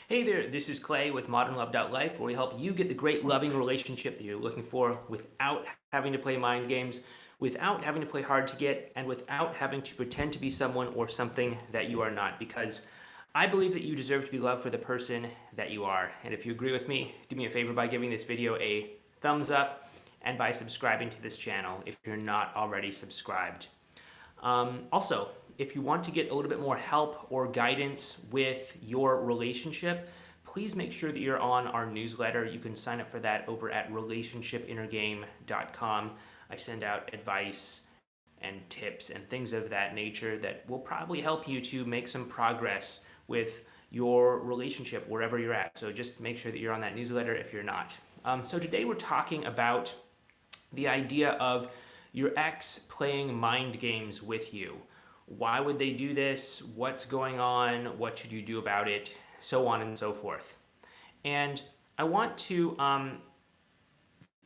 Hey there, this is Clay with modernlove.life, where we help you get the great loving relationship that you're looking for without having to play mind games, without having to play hard to get, and without having to pretend to be someone or something that you are not. Because I believe that you deserve to be loved for the person that you are. And if you agree with me, do me a favor by giving this video a thumbs up and by subscribing to this channel if you're not already subscribed. Also, if you want to get a little bit more help or guidance with your relationship, please make sure that you're on our newsletter. You can sign up for that over at relationshipinnergame.com. I send out advice and tips and things of that nature that will probably help you to make some progress with your relationship wherever you're at. So just make sure that you're on that newsletter if you're not. So today we're talking about the idea of your ex playing mind games with you. Why would they do this? What's going on? What should you do about it? So on and so forth. And I want to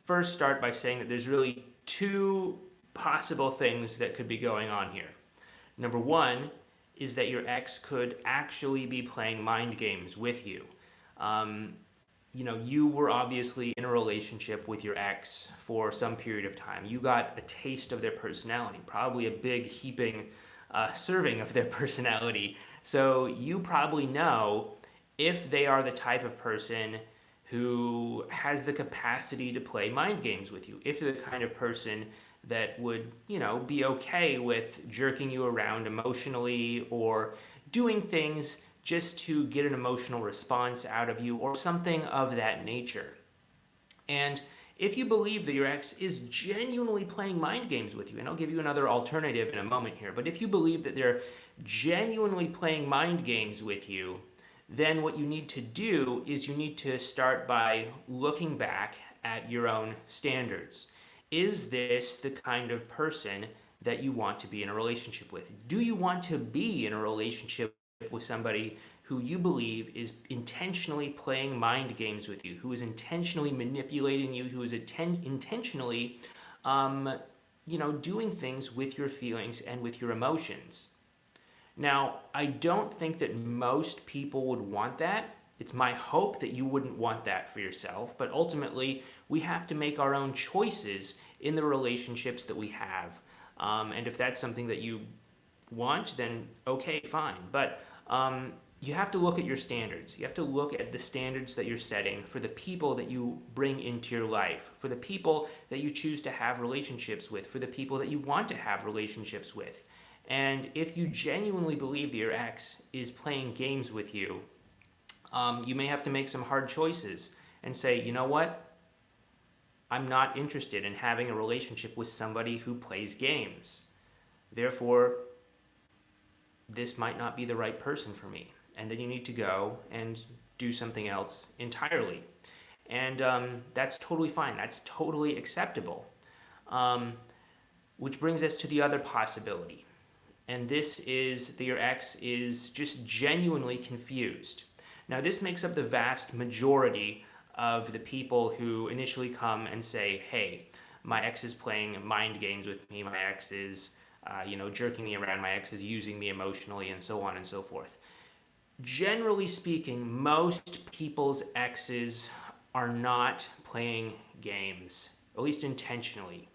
first start by saying that there's really two possible things that could be going on here. Number one is that your ex could actually be playing mind games with you. You were obviously in a relationship with your ex for some period of time. You got a taste of their personality, probably a big heaping serving of their personality. So you probably know if they are the type of person who has the capacity to play mind games with you, if they're the kind of person that would, be okay with jerking you around emotionally or doing things just to get an emotional response out of you or something of that nature. And if you believe that your ex is genuinely playing mind games with you, and I'll give you another alternative in a moment here, but if you believe that they're genuinely playing mind games with you, then what you need to do is you need to start by looking back at your own standards. Is this the kind of person that you want to be in a relationship with? Do you want to be in a relationship with somebody who you believe is intentionally playing mind games with you, who is intentionally manipulating you, who is intentionally, doing things with your feelings and with your emotions? Now, I don't think that most people would want that. It's my hope that you wouldn't want that for yourself, but ultimately, we have to make our own choices in the relationships that we have. And if that's something that you want, then okay, fine. But you have to look at your standards. You have to look at the standards that you're setting for the people that you bring into your life, for the people that you choose to have relationships with, for the people that you want to have relationships with. And if you genuinely believe that your ex is playing games with you, you may have to make some hard choices and say, you know what? I'm not interested in having a relationship with somebody who plays games. Therefore, this might not be the right person for me. And then you need to go and do something else entirely. And that's totally fine. That's totally acceptable. Which brings us to the other possibility. And this is that your ex is just genuinely confused. Now, this makes up the vast majority of the people who initially come and say, hey, my ex is playing mind games with me, my ex is jerking me around, my ex is using me emotionally, and so on and so forth. Generally speaking, most people's exes are not playing games, at least intentionally.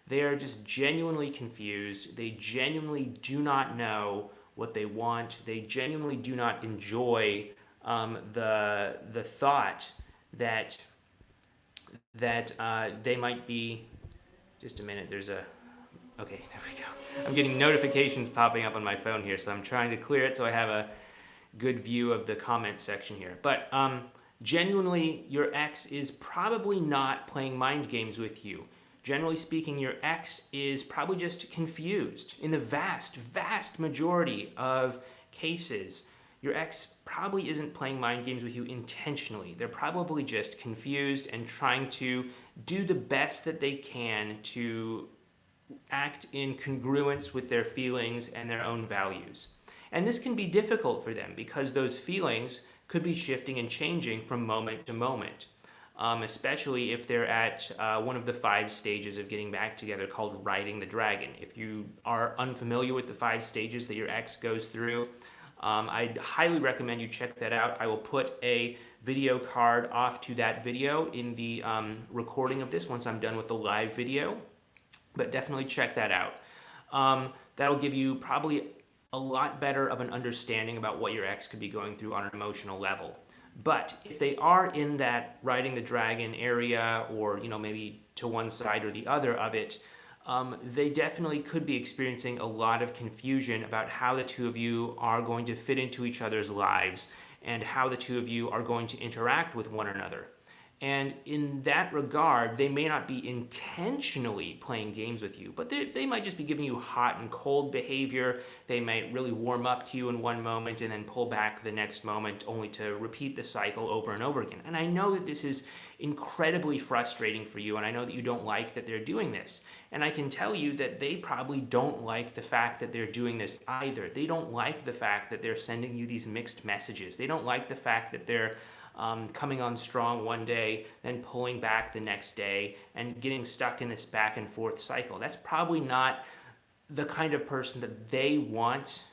They are just genuinely confused. They genuinely do not know what they want. They genuinely do not enjoy the thought that they might be. Just a minute. Okay, there we go. I'm getting notifications popping up on my phone here, so I'm trying to clear it so I have a good view of the comment section here. But genuinely, your ex is probably not playing mind games with you. Generally speaking, your ex is probably just confused. In the vast, vast majority of cases, your ex probably isn't playing mind games with you intentionally. They're probably just confused and trying to do the best that they can to act in congruence with their feelings and their own values. And this can be difficult for them because those feelings could be shifting and changing from moment to moment. Especially if they're at one of the 5 stages of getting back together called riding the dragon. If you are unfamiliar with the 5 stages that your ex goes through, I'd highly recommend you check that out. I will put a video card off to that video in the recording of this once I'm done with the live video, but definitely check that out. That'll give you probably a lot better of an understanding about what your ex could be going through on an emotional level. But if they are in that riding the dragon area, or maybe to one side or the other of it, they definitely could be experiencing a lot of confusion about how the two of you are going to fit into each other's lives and how the two of you are going to interact with one another. And in that regard, they may not be intentionally playing games with you, but they might just be giving you hot and cold behavior. They might really warm up to you in one moment and then pull back the next moment, only to repeat the cycle over and over again. And I know that this is incredibly frustrating for you, and I know that you don't like that they're doing this. And I can tell you that they probably don't like the fact that they're doing this either. They don't like the fact that they're sending you these mixed messages. They don't like the fact that they're coming on strong one day, then pulling back the next day, and getting stuck in this back and forth cycle. That's probably not the kind of person that they want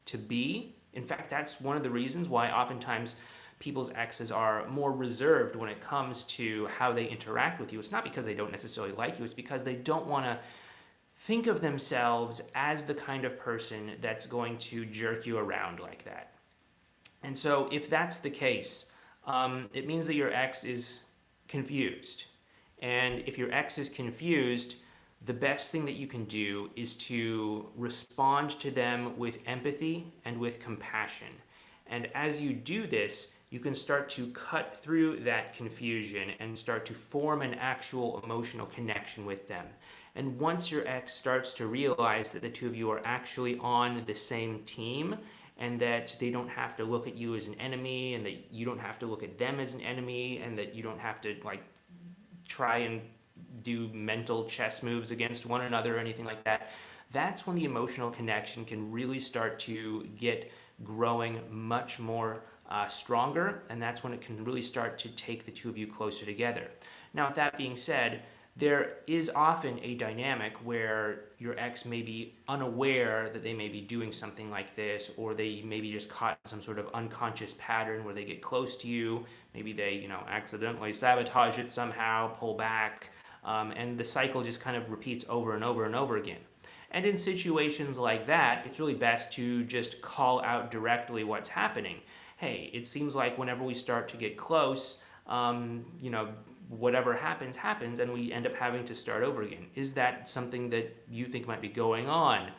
to be. In fact, that's one of the reasons why oftentimes people's exes are more reserved when it comes to how they interact with you. It's not because they don't necessarily like you, it's because they don't want to think of themselves as the kind of person that's going to jerk you around like that. And so if that's the case, it means that your ex is confused. And if your ex is confused, the best thing that you can do is to respond to them with empathy and with compassion. And as you do this, you can start to cut through that confusion and start to form an actual emotional connection with them. And once your ex starts to realize that the two of you are actually on the same team, and that they don't have to look at you as an enemy, and that you don't have to look at them as an enemy, and that you don't have to try and do mental chess moves against one another or anything like that, that's when the emotional connection can really start to get growing much more stronger, and that's when it can really start to take the two of you closer together. Now, with that being said, there is often a dynamic where your ex may be unaware that they may be doing something like this, or they may be just caught in some sort of unconscious pattern where they get close to you. Maybe they, accidentally sabotage it somehow, pull back, and the cycle just kind of repeats over and over and over again. And in situations like that, it's really best to just call out directly what's happening. Hey, it seems like whenever we start to get close, whatever happens, and we end up having to start over again. Is that something that you think might be going on?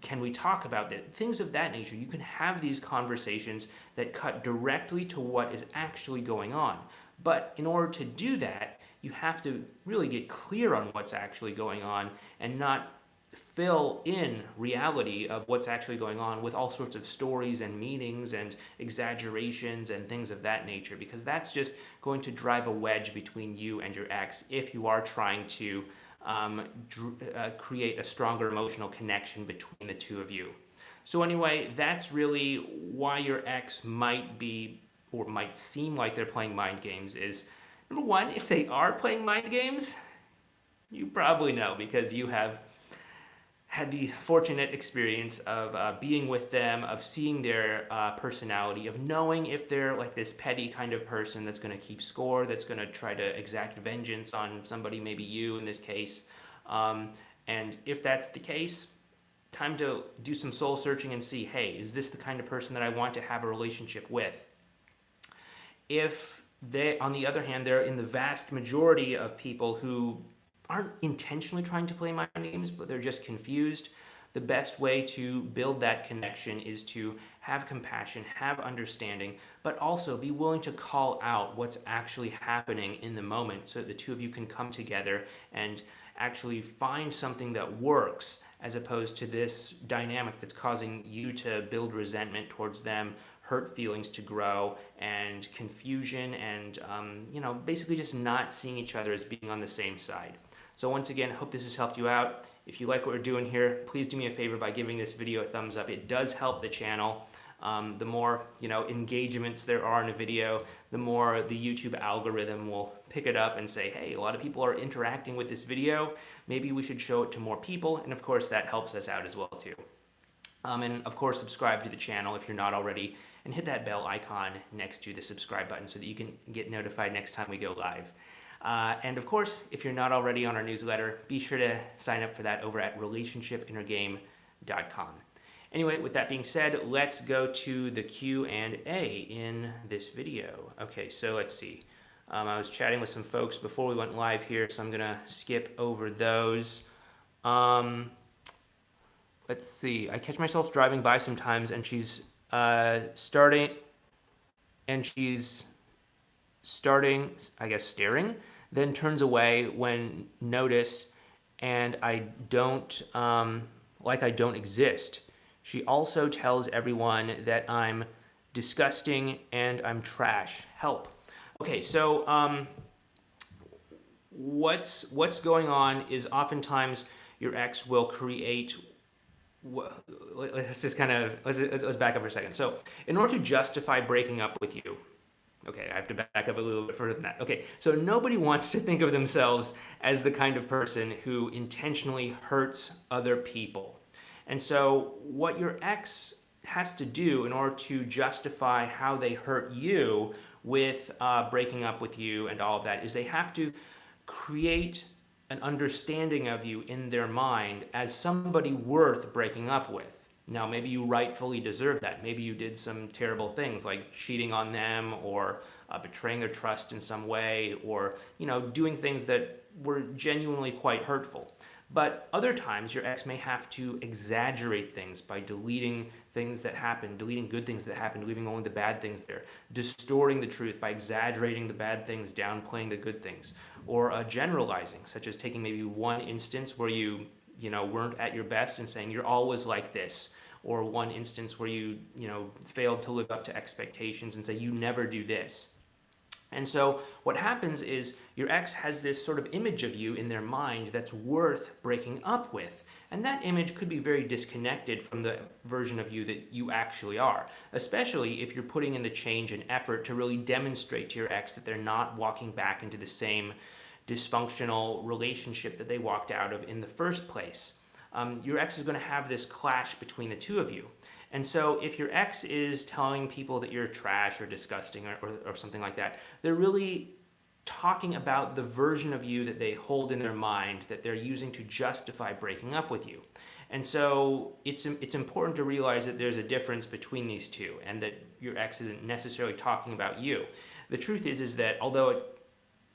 Can we talk about that? Things of that nature. You can have these conversations that cut directly to what is actually going on. But in order to do that, you have to really get clear on what's actually going on and not fill in reality of what's actually going on with all sorts of stories and meanings and exaggerations and things of that nature, because that's just going to drive a wedge between you and your ex if you are trying to create a stronger emotional connection between the two of you. So anyway, that's really why your ex might be, or might seem like they're playing mind games, is number one, if they are playing mind games, you probably know, because you have had the fortunate experience of being with them, of seeing their personality, of knowing if they're like this petty kind of person that's going to keep score, that's going to try to exact vengeance on somebody, maybe you in this case. And if that's the case, time to do some soul searching and see, hey, is this the kind of person that I want to have a relationship with? If they, on the other hand, they're in the vast majority of people who aren't intentionally trying to play mind games, but they're just confused, the best way to build that connection is to have compassion, have understanding, but also be willing to call out what's actually happening in the moment so that the two of you can come together and actually find something that works, as opposed to this dynamic that's causing you to build resentment towards them, hurt feelings to grow, and confusion, and basically just not seeing each other as being on the same side. So once again, hope this has helped you out. If you like what we're doing here, please do me a favor by giving this video a thumbs up. It does help the channel. The more engagements there are in a video, the more the YouTube algorithm will pick it up and say, hey, a lot of people are interacting with this video. Maybe we should show it to more people. And of course, that helps us out as well too. And of course, subscribe to the channel if you're not already, and hit that bell icon next to the subscribe button so that you can get notified next time we go live. And of course, if you're not already on our newsletter, be sure to sign up for that over at relationshipinnergame.com. Anyway, with that being said, let's go to the Q&A in this video. Okay, so let's see. I was chatting with some folks before we went live here, so I'm gonna skip over those. Let's see. I catch myself driving by sometimes, and she's starting, I guess, staring, then turns away when notice, and I don't, like I don't exist. She also tells everyone that I'm disgusting and I'm trash. Help. Okay, so what's going on is oftentimes your ex will create. Let's just kind of let's back up for a second. So, in order to justify breaking up with you, okay, I have to back up a little bit further than that. Okay, so nobody wants to think of themselves as the kind of person who intentionally hurts other people. And so, what your ex has to do in order to justify how they hurt you with breaking up with you and all of that is they have to create an understanding of you in their mind as somebody worth breaking up with. Now, maybe you rightfully deserve that. Maybe you did some terrible things like cheating on them or betraying their trust in some way, or doing things that were genuinely quite hurtful. But other times, your ex may have to exaggerate things by deleting things that happen, deleting good things that happen, leaving only the bad things there, distorting the truth by exaggerating the bad things, downplaying the good things, or generalizing, such as taking maybe one instance where you weren't at your best and saying you're always like this, or one instance where you failed to live up to expectations and say you never do this. And so what happens is your ex has this sort of image of you in their mind that's worth breaking up with. And that image could be very disconnected from the version of you that you actually are, especially if you're putting in the change and effort to really demonstrate to your ex that they're not walking back into the same dysfunctional relationship that they walked out of in the first place. Your ex is going to have this clash between the two of you. And so if your ex is telling people that you're trash or disgusting or something like that, they're really talking about the version of you that they hold in their mind that they're using to justify breaking up with you. And so it's important to realize that there's a difference between these two and that your ex isn't necessarily talking about you. The truth is that although it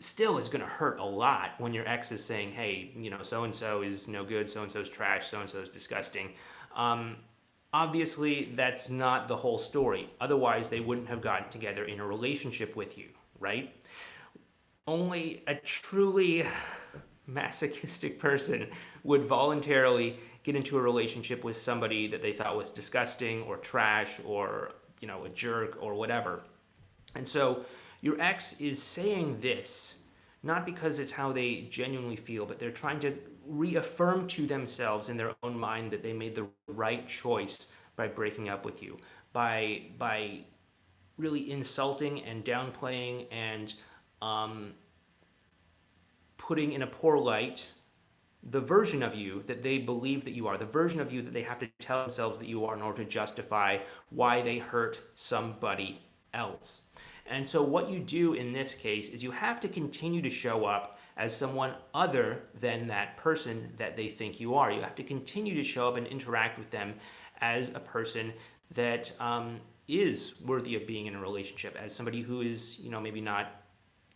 still is going to hurt a lot when your ex is saying, hey, so-and-so is no good, so-and-so is trash, so-and-so is disgusting. Obviously, that's not the whole story. Otherwise, they wouldn't have gotten together in a relationship with you, right? Only a truly masochistic person would voluntarily get into a relationship with somebody that they thought was disgusting or trash or, a jerk or whatever. And so your ex is saying this not because it's how they genuinely feel, but they're trying to reaffirm to themselves in their own mind that they made the right choice by breaking up with you, by really insulting and downplaying and putting in a poor light the version of you that they believe that you are, the version of you that they have to tell themselves that you are in order to justify why they hurt somebody else. And so what you do in this case is you have to continue to show up as someone other than that person that they think you are. You have to continue to show up and interact with them as a person that is worthy of being in a relationship, as somebody who is, maybe not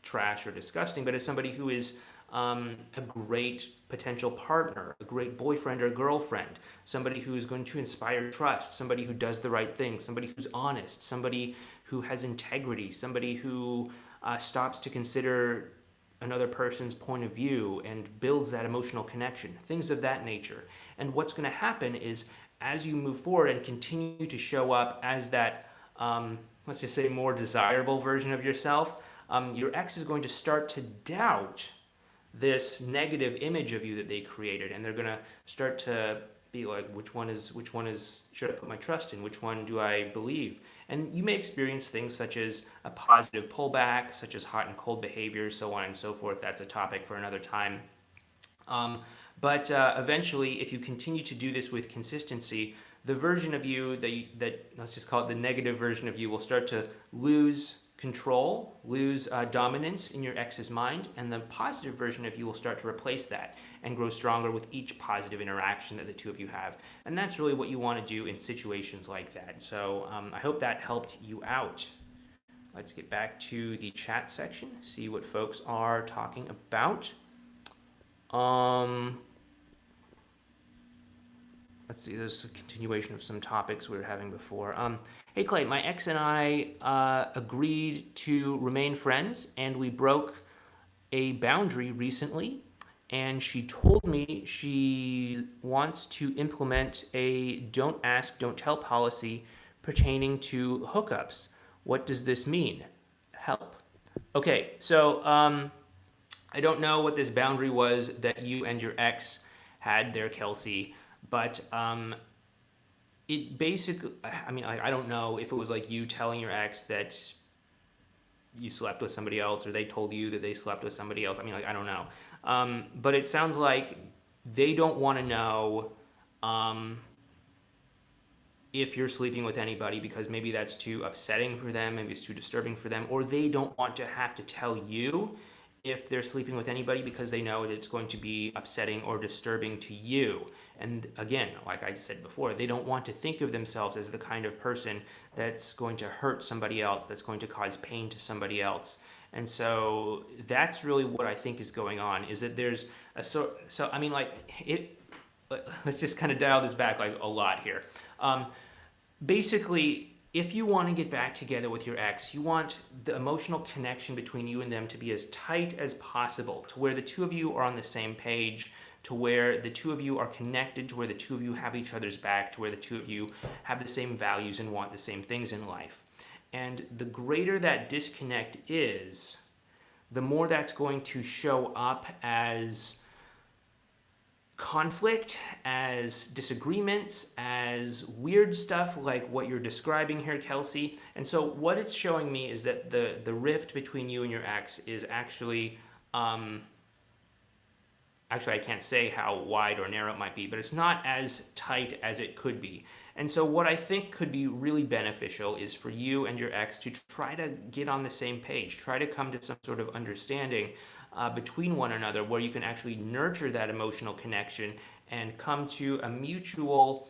trash or disgusting, but as somebody who is a great potential partner, a great boyfriend or girlfriend, somebody who is going to inspire trust, somebody who does the right thing, somebody who's honest, somebody who has integrity, somebody who stops to consider another person's point of view and builds that emotional connection, things of that nature. And what's going to happen is as you move forward and continue to show up as that, let's just say, more desirable version of yourself, your ex is going to start to doubt this negative image of you that they created, and they're going to start to be like, which one is should I put my trust in, which one do I believe? And you may experience things such as a positive pullback, such as hot and cold behavior, so on and so forth. That's a topic for another time. But eventually, if you continue to do this with consistency, the version of you that let's just call it the negative version of you will start to lose control, lose dominance in your ex's mind, and the positive version of you will start to replace that and grow stronger with each positive interaction that the two of you have. And that's really what you want to do in situations like that. So I hope that helped you out. Let's get back to the chat section, see what folks are talking about. Let's see, there's a continuation of some topics we were having before. Hey Clay, my ex and I agreed to remain friends, and we broke a boundary recently, and she told me she wants to implement a don't ask, don't tell policy pertaining to hookups. What does this mean? Help. Okay, so I don't know what this boundary was that you and your ex had there, Kelsey, but it basically, I mean, I don't know if it was like you telling your ex that you slept with somebody else or they told you that they slept with somebody else. I mean, like, I don't know. But it sounds like they don't want to know if you're sleeping with anybody because maybe that's too upsetting for them, maybe it's too disturbing for them, or they don't want to have to tell you if they're sleeping with anybody because they know that it's going to be upsetting or disturbing to you. And again, like I said before, they don't want to think of themselves as the kind of person that's going to hurt somebody else, that's going to cause pain to somebody else. And so that's really what I think is going on, is that there's a so I mean, like, let's just kind of dial this back like a lot here. Basically, if you want to get back together with your ex, you want the emotional connection between you and them to be as tight as possible, to where the two of you are on the same page, to where the two of you are connected, to where the two of you have each other's back, to where the two of you have the same values and want the same things in life. And the greater that disconnect is, the more that's going to show up as conflict, as disagreements, as weird stuff like what you're describing here, Kelsey. And so what it's showing me is that the rift between you and your ex is actually, actually I can't say how wide or narrow it might be, but it's not as tight as it could be. And so what I think could be really beneficial is for you and your ex to try to get on the same page, try to come to some sort of understanding between one another where you can actually nurture that emotional connection and come to a mutual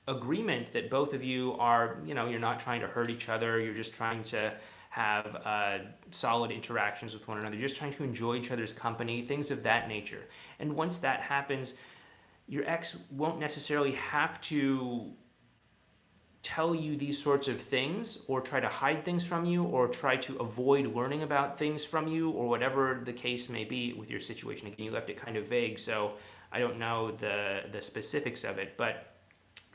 agreement that both of you are, you know, you're not trying to hurt each other, you're just trying to have solid interactions with one another, you're just trying to enjoy each other's company, things of that nature. And once that happens, your ex won't necessarily have to tell you these sorts of things or try to hide things from you or try to avoid learning about things from you or whatever the case may be with your situation. Again, you left it kind of vague, so I don't know the specifics of it. But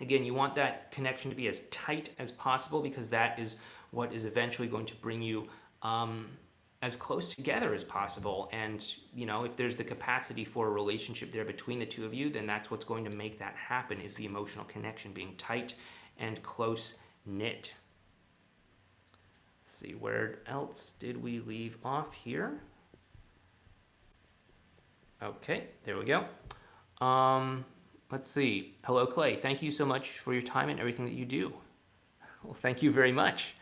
again, you want that connection to be as tight as possible because that is what is eventually going to bring you as close together as possible. And, you know, if there's the capacity for a relationship there between the two of you, then that's what's going to make that happen, is the emotional connection being tight and close knit. Let's see, where else did we leave off here? Okay, there we go. Let's see. Hello, Clay. Thank you so much for your time and everything that you do. Well, thank you very much.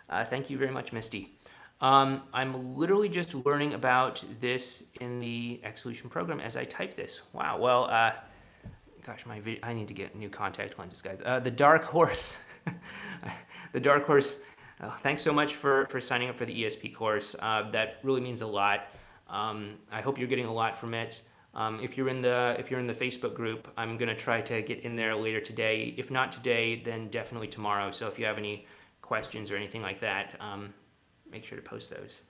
Thank you very much, Misty. I'm literally just learning about this in the Exolution program as I type this. Wow. Well, gosh, I need to get new contact lenses, guys. The Dark Horse. The Dark Horse. Thanks so much for signing up for the ESP course. That really means a lot. I hope you're getting a lot from it. If you're in the Facebook group, I'm gonna try to get in there later today. If not today, then definitely tomorrow. So if you have any questions or anything like that, make sure to post those.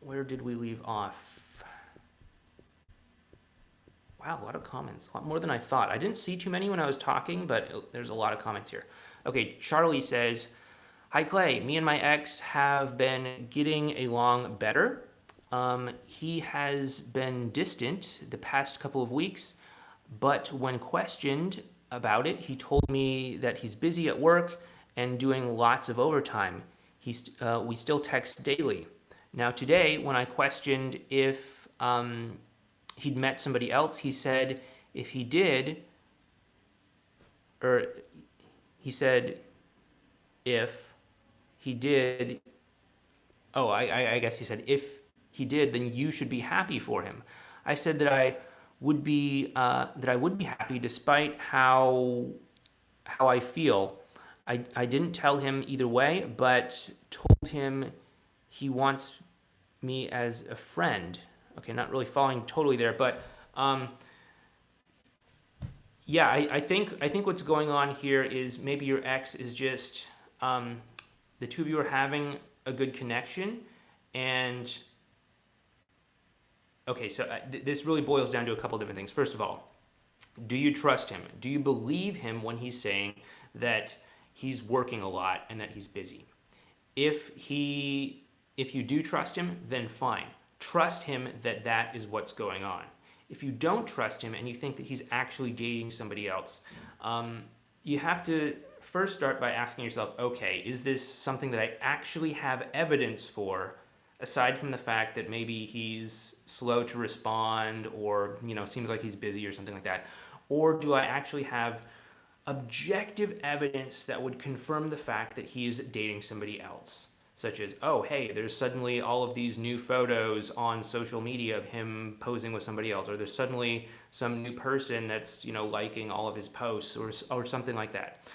Where did we leave off? Wow, a lot of comments, a lot more than I thought. I didn't see too many when I was talking, but there's a lot of comments here. Okay, Charlie says, hi Clay, me and my ex have been getting along better. He has been distant the past couple of weeks, but when questioned about it, he told me that he's busy at work and doing lots of overtime. We still text daily. Now today, when I questioned if he'd met somebody else. He said if he did, or he said if he did, oh, I guess he said if he did, then you should be happy for him. I said that I would be happy despite how I feel. I didn't tell him either way, but told him he wants me as a friend. Okay, not really following totally there, but yeah, I think what's going on here is maybe your ex is just the two of you are having a good connection, and okay, so this really boils down to a couple different things. First of all, do you trust him? Do you believe him when he's saying that he's working a lot and that he's busy? If you do trust him, then fine. Trust him that that is what's going on. If you don't trust him and you think that he's actually dating somebody else, you have to first start by asking yourself, okay, is this something that I actually have evidence for, aside from the fact that maybe he's slow to respond or, seems like he's busy or something like that? Or do I actually have objective evidence that would confirm the fact that he is dating somebody else? Such as, oh, hey, there's suddenly all of these new photos on social media of him posing with somebody else, or there's suddenly some new person that's, liking all of his posts, or something like that.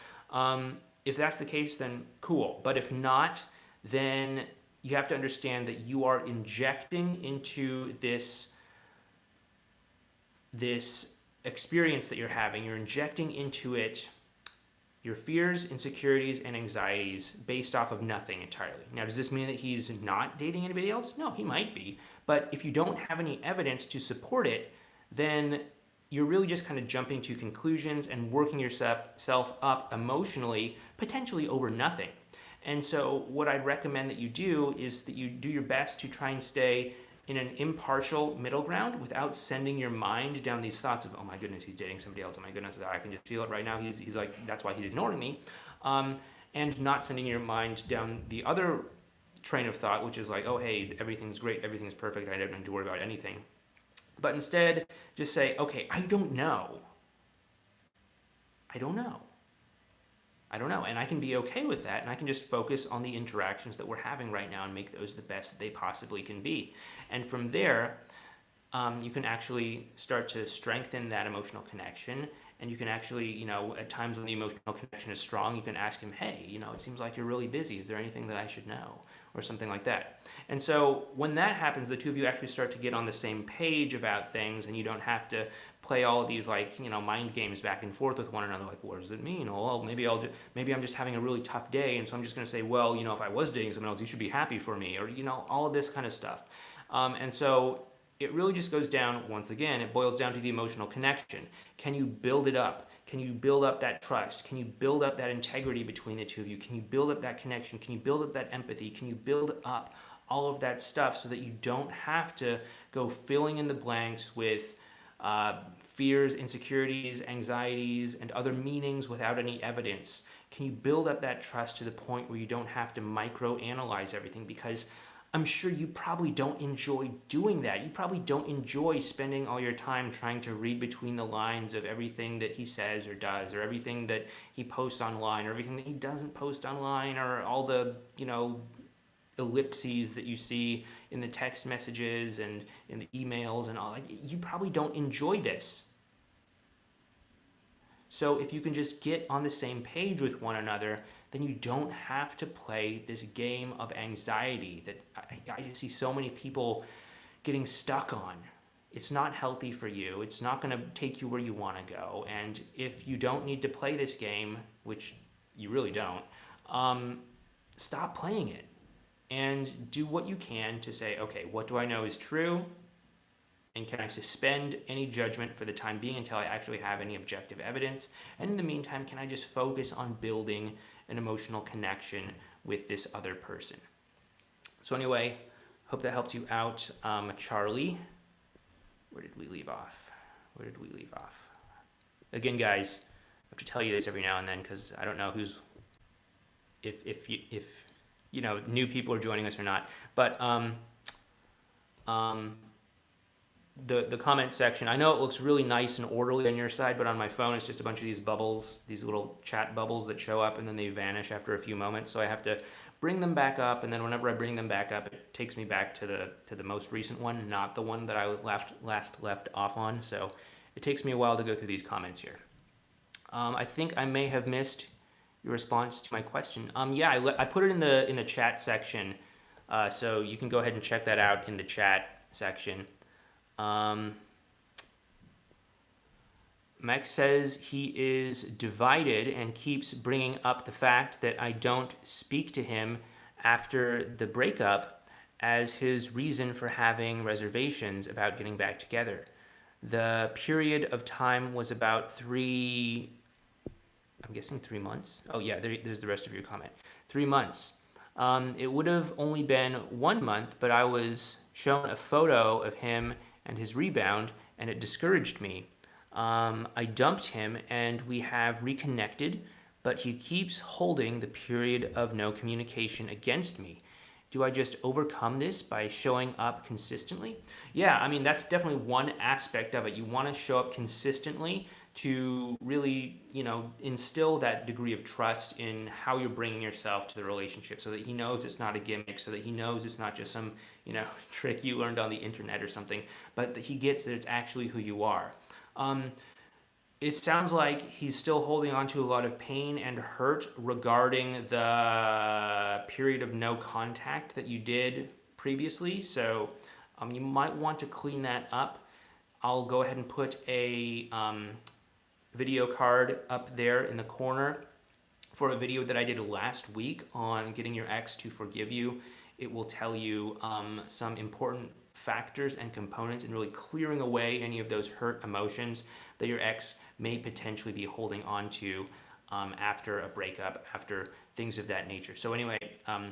If that's the case, then cool. But if not, then you have to understand that you are injecting into this experience that you're having, you're injecting into it your fears, insecurities, and anxieties based off of nothing entirely. Now, does this mean that he's not dating anybody else? No, he might be. But if you don't have any evidence to support it, then you're really just kind of jumping to conclusions and working yourself up emotionally, potentially over nothing. And so what I'd recommend that you do is that you do your best to try and stay in an impartial middle ground without sending your mind down these thoughts of, oh my goodness, he's dating somebody else. Oh my goodness, I can just feel it right now. He's like, that's why he's ignoring me. And not sending your mind down the other train of thought, which is like, oh, hey, everything's great. Everything's perfect. I don't need to worry about anything. But instead, just say, okay, I don't know. I don't know. I don't know. And I can be okay with that. And I can just focus on the interactions that we're having right now and make those the best that they possibly can be. And from there, you can actually start to strengthen that emotional connection. And you can actually, at times when the emotional connection is strong, you can ask him, hey, it seems like you're really busy. Is there anything that I should know? Or something like that. And so when that happens, the two of you actually start to get on the same page about things, and you don't have to play all of these mind games back and forth with one another. Like, what does it mean? Oh, well, maybe I'm just having a really tough day, and so I'm just going to say, well, if I was dating someone else, you should be happy for me, or all of this kind of stuff. And so it really just goes down, once again, it boils down to the emotional connection. Can you build it up? Can you build up that trust? Can you build up that integrity between the two of you? Can you build up that connection? Can you build up that empathy? Can you build up all of that stuff so that you don't have to go filling in the blanks with fears, insecurities, anxieties, and other meanings without any evidence? Can you build up that trust to the point where you don't have to microanalyze everything? Because I'm sure you probably don't enjoy doing that. You probably don't enjoy spending all your time trying to read between the lines of everything that he says or does, or everything that he posts online, or everything that he doesn't post online, or all the, ellipses that you see in the text messages and in the emails and all. Like, you probably don't enjoy this. So if you can just get on the same page with one another, then you don't have to play this game of anxiety that I just see so many people getting stuck on. It's not healthy for you. It's not going to take you where you want to go. And if you don't need to play this game, which you really don't, stop playing it and do what you can to say, okay, what do I know is true? And can I suspend any judgment for the time being until I actually have any objective evidence? And in the meantime, can I just focus on building an emotional connection with this other person? So anyway, hope that helps you out. Charlie, where did we leave off? Again, guys, I have to tell you this every now and then because I don't know if new people are joining us or not. But the comment section. I know it looks really nice and orderly on your side, but on my phone it's just a bunch of these bubbles, these little chat bubbles that show up and then they vanish after a few moments. So I have to bring them back up, and then whenever I bring them back up, it takes me back to the most recent one, not the one that I last left off on. So it takes me a while to go through these comments here. I think I may have missed your response to my question. Yeah, I put it in the chat section, so you can go ahead and check that out in the chat section. Max says he is divided and keeps bringing up the fact that I don't speak to him after the breakup as his reason for having reservations about getting back together. The period of time was about I'm guessing 3 months. Oh yeah, there's the rest of your comment. 3 months. It would have only been 1 month, but I was shown a photo of him and his rebound, and it discouraged me. I dumped him, and we have reconnected, but he keeps holding the period of no communication against me. Do I just overcome this by showing up consistently? Yeah, I mean, that's definitely one aspect of it. You want to show up consistently to really, instill that degree of trust in how you're bringing yourself to the relationship, so that he knows it's not a gimmick, so that he knows it's not just some, trick you learned on the internet or something, but that he gets that it's actually who you are. It sounds like he's still holding on to a lot of pain and hurt regarding the period of no contact that you did previously. So you might want to clean that up. I'll go ahead and put a video card up there in the corner for a video that I did last week on getting your ex to forgive you. It will tell you some important factors and components in really clearing away any of those hurt emotions that your ex may potentially be holding on to after a breakup, after things of that nature. So anyway,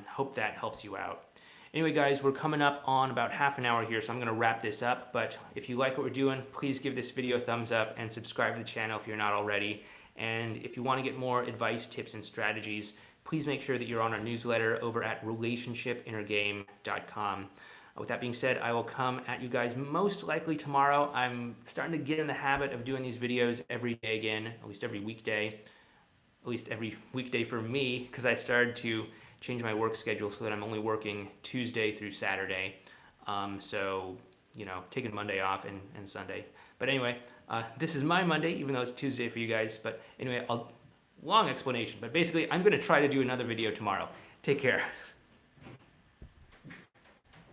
hope that helps you out. Anyway, guys, we're coming up on about half an hour here, so I'm going to wrap this up. But if you like what we're doing, please give this video a thumbs up and subscribe to the channel if you're not already. And if you want to get more advice, tips, and strategies, please make sure that you're on our newsletter over at relationshipinnergame.com. With that being said, I will come at you guys most likely tomorrow. I'm starting to get in the habit of doing these videos every day again, at least every weekday. At least every weekday for me, because I started to change my work schedule so that I'm only working Tuesday through Saturday. So, taking Monday off and Sunday. But anyway, this is my Monday, even though it's Tuesday for you guys. But anyway, long explanation. But basically, I'm going to try to do another video tomorrow. Take care.